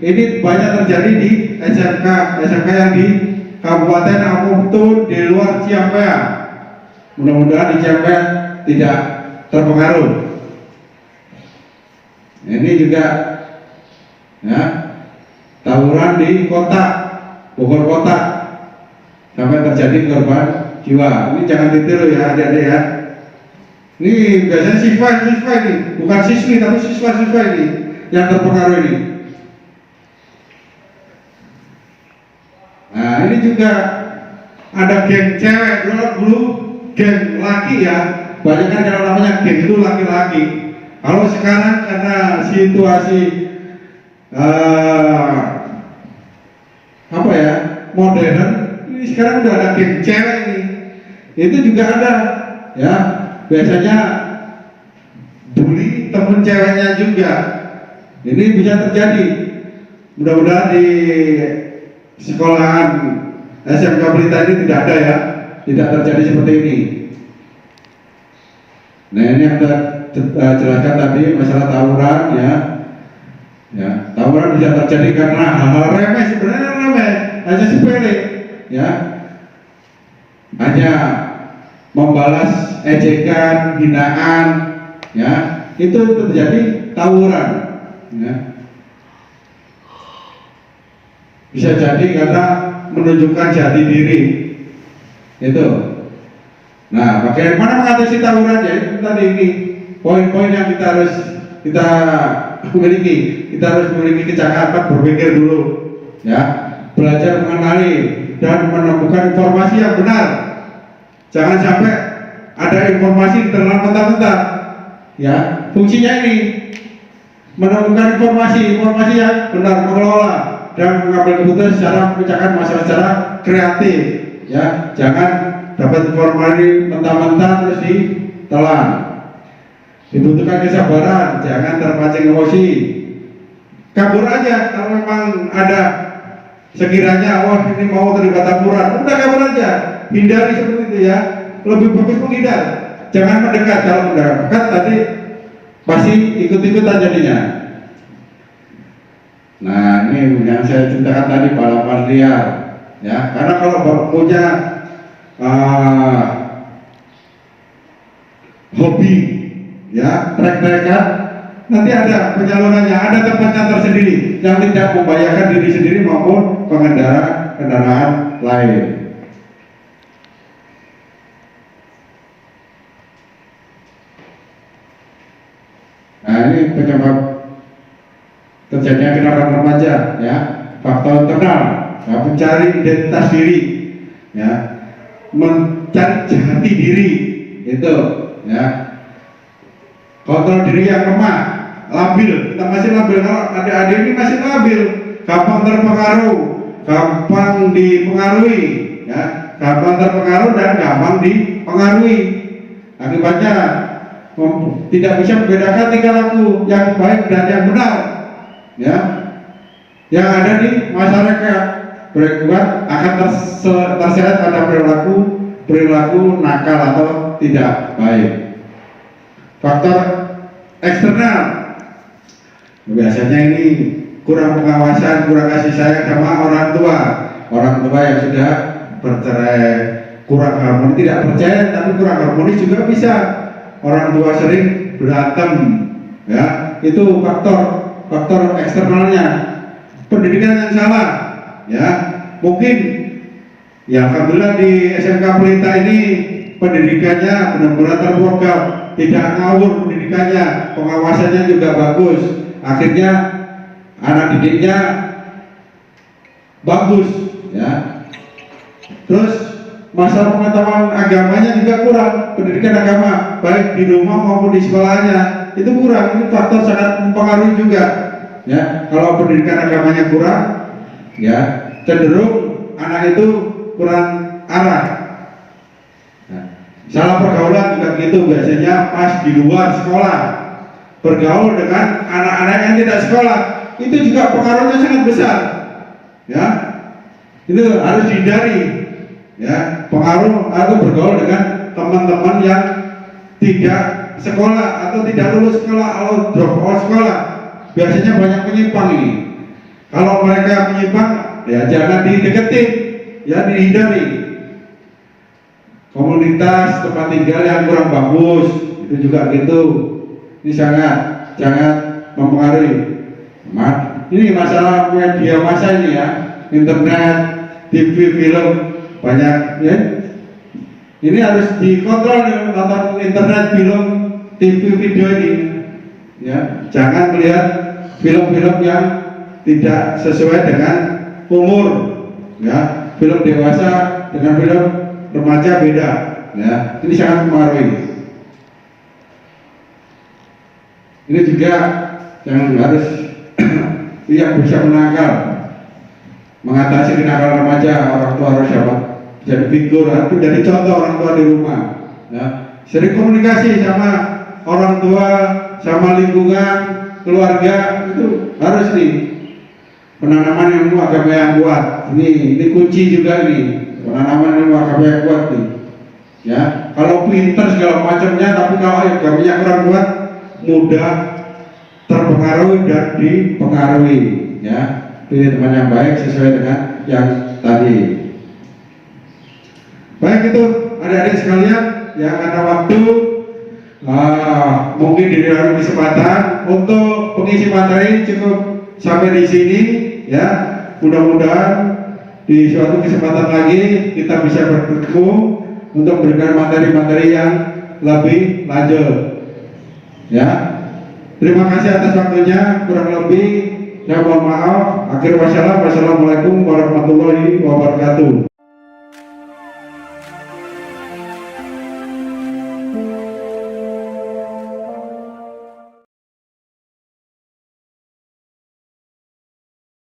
Ini banyak terjadi di SMK yang di Kabupaten Amputun di luar Ciampea. Mudah-mudahan di Ciampea tidak terpengaruh. Ini juga, ya, tawuran di kota Bogor kota sampai terjadi korban jiwa. Ini jangan ditiru, ya, adik-adik, ya. Ini biasanya siswa ini, bukan siswi tapi siswa ini yang terpengaruh ini. Nah, ini juga ada geng cewek, dulu geng laki, ya. Banyak kan kalau namanya geng itu laki-laki. Kalau sekarang karena situasi apa, ya, modern, ini sekarang udah ada geng cewek ini. Itu juga ada, ya. Biasanya bully temen ceweknya juga. Ini bisa terjadi. Mudah-mudahan di sekolahan SMK Pelita ini tidak ada, ya, tidak terjadi seperti ini. Nah, ini yang kita jelaskan tadi masalah tawuran, ya. Ya, tawuran bisa terjadi karena hal-hal remeh, sebenarnya remeh, hanya sepele, ya. Hanya membalas ejekan, hinaan, ya, itu terjadi tawuran, ya. Bisa jadi karena menunjukkan jati diri. Itu. Nah, bagaimana mengatasi tawuran? Ya itu tadi ini poin-poin yang kita harus miliki. Kita harus memiliki kecakapan berpikir dulu, ya, belajar mengenali dan menemukan informasi yang benar. Jangan sampai ada informasi terlalu mentah-mentah. Ya, fungsinya ini menemukan informasi yang benar, mengelola dan mengambil keputusan secara memecahkan masalah secara kreatif. Ya, jangan dapat informasi mentah-mentah terus ditelan. Dibutuhkan kesabaran, jangan terpancing emosi. Kabur aja kalau memang ada sekiranya wah ini mau terlibat tawuran, udah kabur aja, hindari seperti itu ya. Lebih bagus menghindar, jangan mendekat. Kalau mendekat tadi pasti ikut-ikutan jadinya. Nah ini yang saya ceritakan tadi balapan liar, ya. Karena kalau punya hobi, ya, trek-trekan, nanti ada penyalurannya, ada tempatnya tersendiri yang tidak membahayakan diri sendiri maupun pengendara kendaraan lain. Nah ini penyebab terjadinya kendaraan remaja, ya, faktor internal, ya, mencari identitas diri, ya, mencari jati diri, itu, ya. Kontrol diri yang lemah, labil, kita masih labil. Kalau adik-adik ini masih labil, gampang terpengaruh, gampang dipengaruhi, ya, gampang terpengaruh dan gampang dipengaruhi. Akibatnya tidak bisa membedakan tingkah laku yang baik dan yang benar, ya, yang ada di masyarakat. Berakibat akan terseret pada perilaku nakal atau tidak baik. Faktor eksternal, biasanya ini kurang pengawasan, kurang kasih sayang sama orang tua yang sudah bercerai, kurang harmonis, tidak percaya tapi kurang harmonis juga bisa. Orang tua sering berantem, ya, itu faktor eksternalnya. Pendidikan yang salah, ya, mungkin, ya, alhamdulillah di SMK Pelita ini pendidikannya benar-benar terprogram, tidak ngawur pendidikannya, pengawasannya juga bagus, akhirnya anak didiknya bagus, ya. Terus masalah pengetahuan agamanya juga kurang, pendidikan agama baik di rumah maupun di sekolahnya itu kurang. Ini faktor sangat mempengaruhi juga, ya. Kalau pendidikan agamanya kurang, ya, cenderung anak itu kurang arah. Salah pergaulan juga gitu, biasanya pas di luar sekolah bergaul dengan anak-anak yang tidak sekolah, itu juga pengaruhnya sangat besar, ya. Itu harus dihindari, ya, pengaruh atau bergaul dengan teman-teman yang tidak sekolah atau tidak lulus sekolah atau drop out sekolah. Biasanya banyak menyimpang ini. Kalau mereka menyimpang, ya jangan dideketin, ya, dihindari. Komunitas tempat tinggal yang kurang bagus itu juga gitu. Ini sangat mempengaruhi. Ini masalah media massa ini, ya, internet, TV, film banyak, ya. Ini harus dikontrol nih, nonton internet, film, TV, video ini, ya. Jangan melihat film-film yang tidak sesuai dengan umur, ya. Film dewasa dengan film remaja beda, ya. Ini sangat mempengaruhi. Ini juga yang harus yang bisa menangkal, mengatasi kenakalan remaja. Orang tua harus dapat jadi figur, jadi contoh orang tua di rumah, ya. Sering komunikasi sama orang tua, sama lingkungan, keluarga, itu harus nih. Penanaman ilmu agama yang kuat, ini kunci juga nih. Penanaman ilmu agama yang kuat nih, ya. Kalau pinter segala macamnya, tapi kalau agamanya kurang kuat, mudah terpengaruhi dan dipengaruhi, ya. Pilih teman yang baik sesuai dengan yang tadi. Baik, itu adik-adik sekalian, ya, karena waktu mungkin di dalam kesempatan untuk pengisi materi cukup sampai di sini, ya. Mudah-mudahan di suatu kesempatan lagi kita bisa bertemu untuk memberikan materi-materi yang lebih lanjut. Ya, terima kasih atas waktunya. Kurang lebih saya mohon maaf. Akhir wassalam. Wassalamualaikum warahmatullahi wabarakatuh.